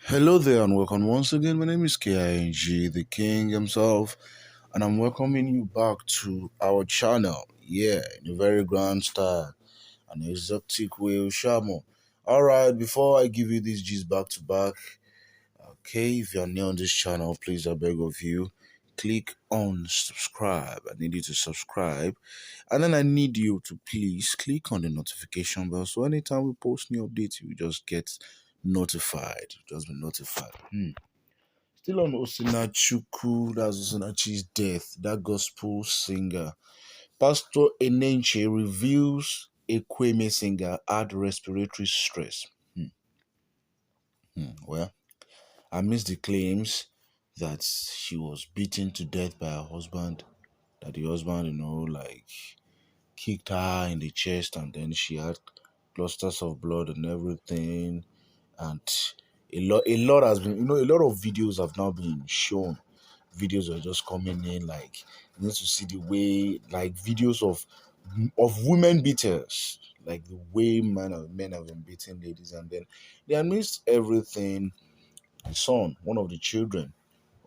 Hello there and welcome once again. My name is KING, the King himself, and I'm welcoming you back to our channel. Yeah, in a very grand style, an exotic way, Shamo. Alright, before I give you these G's back to back, okay, if you're new on this channel, please I beg of you, click on subscribe. I need you to subscribe, and then I need you to please click on the notification bell so anytime we post new updates, you just get notified. Just be notified. Still on Osinachuku, that's Osinachi's death, that gospel singer. Pastor Enenche reveals Ekwueme singer had respiratory stress. Well, amidst the claims that she was beaten to death by her husband, that the husband, kicked her in the chest and then she had clusters of blood and everything. And a lot has been, a lot of videos have now been shown. Videos are just coming in, like you need to see the way, like videos of women beaters, like the way men have been beating ladies. And then they amidst everything, the son, one of the children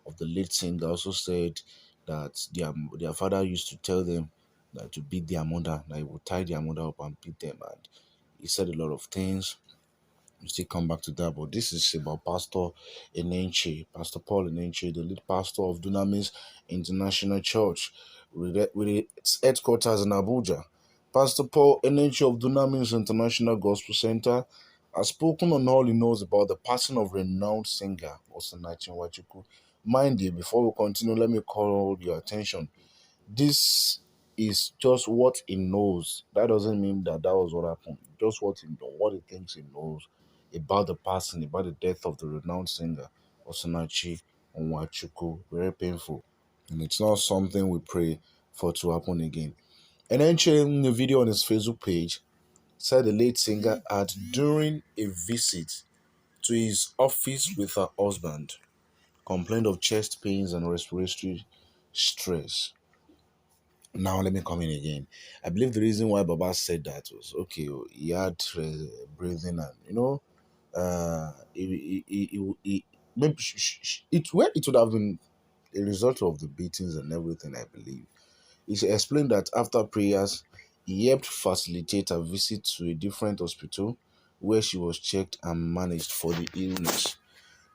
of the late singer, also said that their father used to tell them that to beat their mother, that he would tie their mother up and beat them. And he said a lot of things. We still come back to that, but this is about Pastor Enenche, Pastor Paul Enenche, the lead pastor of Dunamis International Church, with its headquarters in Abuja. Pastor Paul Enenche of Dunamis International Gospel Center has spoken on all he knows about the passing of renowned singer Osinachi Wachuku. Mind you, before we continue, let me call your attention. This is just what he knows. That doesn't mean that was what happened. Just what he knows, what he thinks he knows about the passing, about the death of the renowned singer Osinachi Onwachuku. Very painful, and it's not something we pray for to happen again. And then in the video on his Facebook page, said the late singer had, during a visit to his office with her husband, complained of chest pains and respiratory stress. Now let me come in again. I believe the reason why Baba said that was, okay, he had breathing, and maybe it would have been a result of the beatings and everything. I believe he explained that after prayers, he helped facilitate a visit to a different hospital where she was checked and managed for the illness.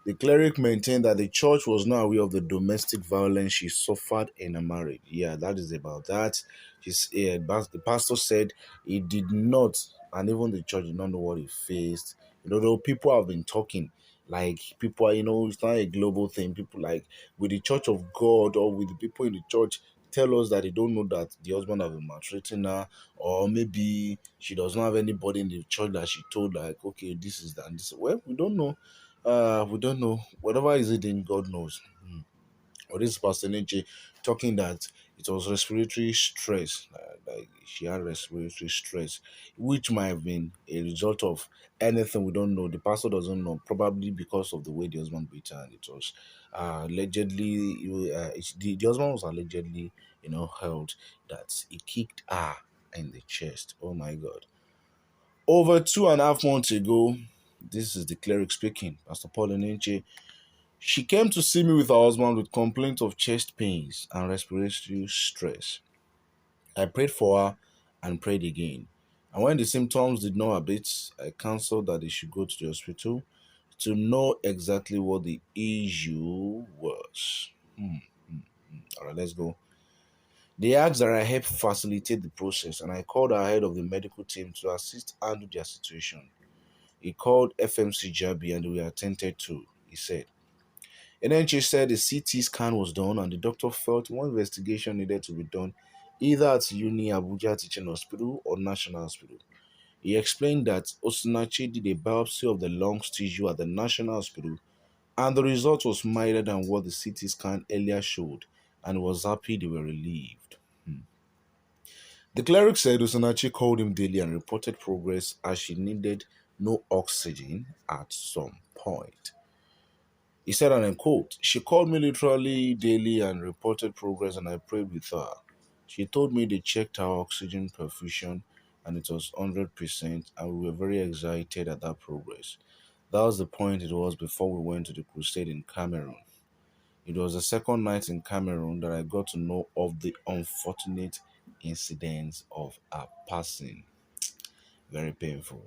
The cleric maintained that the church was not aware of the domestic violence she suffered in her marriage. Yeah, that is about that. The pastor said he did not, and even the church did not know what he faced. Though people have been talking, like people are, it's not a global thing. People, like, with the church of God or with the people in the church, tell us that they don't know that the husband have been maltreating her, or maybe she does not have anybody in the church that she told, like, okay, this is that and this. Well, we don't know. We don't know. Whatever is it in, God knows. Or this Pastor Enenche talking that it was respiratory stress, like she had respiratory stress, which might have been a result of anything we don't know. The pastor doesn't know, probably because of the way the husband beat her. And it was allegedly, the husband was allegedly, held that he kicked her in the chest. Oh my God. Over 2.5 months ago, this is the cleric speaking, Pastor Paul Enenche. She came to see me with her husband with complaints of chest pains and respiratory stress. I prayed for her and prayed again. And when the symptoms did not abate, I counseled that they should go to the hospital to know exactly what the issue was. All right, let's go. They asked that I help facilitate the process, and I called ahead of the medical team to assist handle their situation. He called FMC Jabi and we attended to, he said. And then she said the CT scan was done and the doctor felt one investigation needed to be done either at Uni Abuja Teaching Hospital or National Hospital. He explained that Osinachi did a biopsy of the lungs tissue at the National Hospital and the result was milder than what the CT scan earlier showed, and was happy they were relieved. The cleric said Osinachi called him daily and reported progress as she needed no oxygen at some point. He said, and I quote, "She called me literally daily and reported progress, and I prayed with her. She told me they checked her oxygen perfusion and it was 100%, and we were very excited at that progress. That was the point it was before we went to the crusade in Cameroon. It was the second night in Cameroon that I got to know of the unfortunate incidents of her passing. Very painful.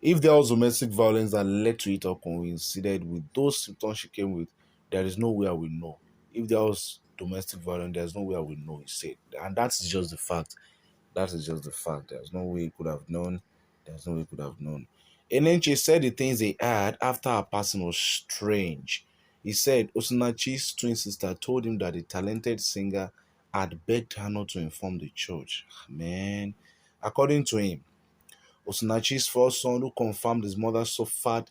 If there was domestic violence that led to it or coincided with those symptoms she came with, there is no way I will know. If there was domestic violence, there's no way I will know, he said. And that's just the fact. That is just the fact. There's no way he could have known. There's no way he could have known. Enenche said the things they had after her passing was strange. He said Osinachi's twin sister told him that the talented singer had begged her not to inform the church. Man, according to him, Osinachi's first son, who confirmed his mother suffered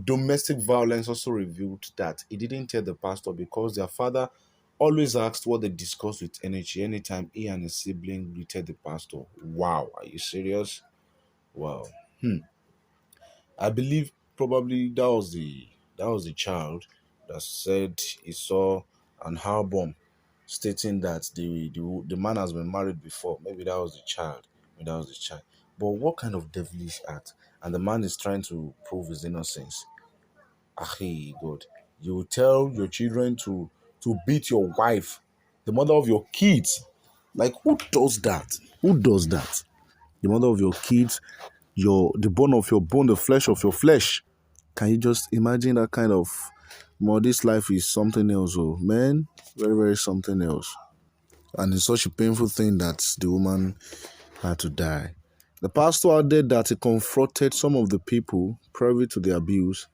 domestic violence, also revealed that he didn't tell the pastor because their father always asked what they discussed with Enenche anytime he and his sibling greeted the pastor. Wow, are you serious? Wow. I believe probably that was the child that said he saw an album stating that the man has been married before. Maybe that was the child. Maybe that was the child. But what kind of devilish act? And the man is trying to prove his innocence. Ah, hey, God. You tell your children to beat your wife, the mother of your kids. Like, who does that? Who does that? The mother of your kids, the bone of your bone, the flesh of your flesh. Can you just imagine that kind of? Well, this life is something else, oh man, very very something else, and it's such a painful thing that the woman had to die. The pastor added that he confronted some of the people privy to the abuse,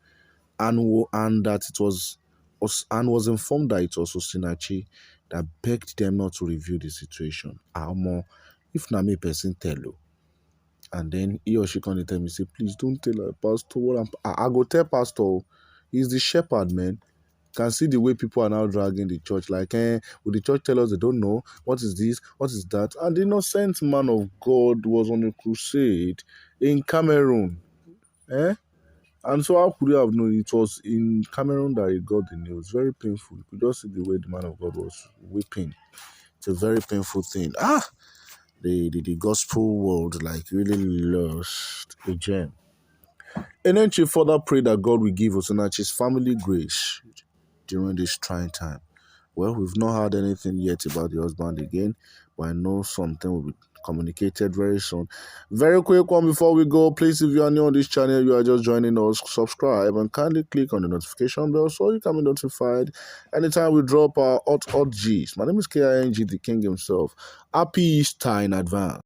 and that was informed that it was Osinachi that begged them not to review the situation. Amo, if na me person tell you. And then he or she come and tell me, say, please don't tell her, pastor. I go tell pastor. He's the shepherd, man. Can see the way people are now dragging the church. Like, will the church tell us they don't know? What is this? What is that? And the innocent man of God was on a crusade in Cameroon. Eh? And so how could you have known it was in Cameroon that he got the news? Very painful. You could just see the way the man of God was weeping. It's a very painful thing. The gospel world like really lost a gem. Enenche further prayed that God will give Osinachi's family grace during this trying time. Well, we've not heard anything yet about the husband again, but I know something will be communicated very soon. Very quick one before we go. Please, if you are new on this channel, you are just joining us, subscribe and kindly click on the notification bell so you can be notified anytime we drop our hot G's. My name is KING, the king himself. Happy Easter in advance.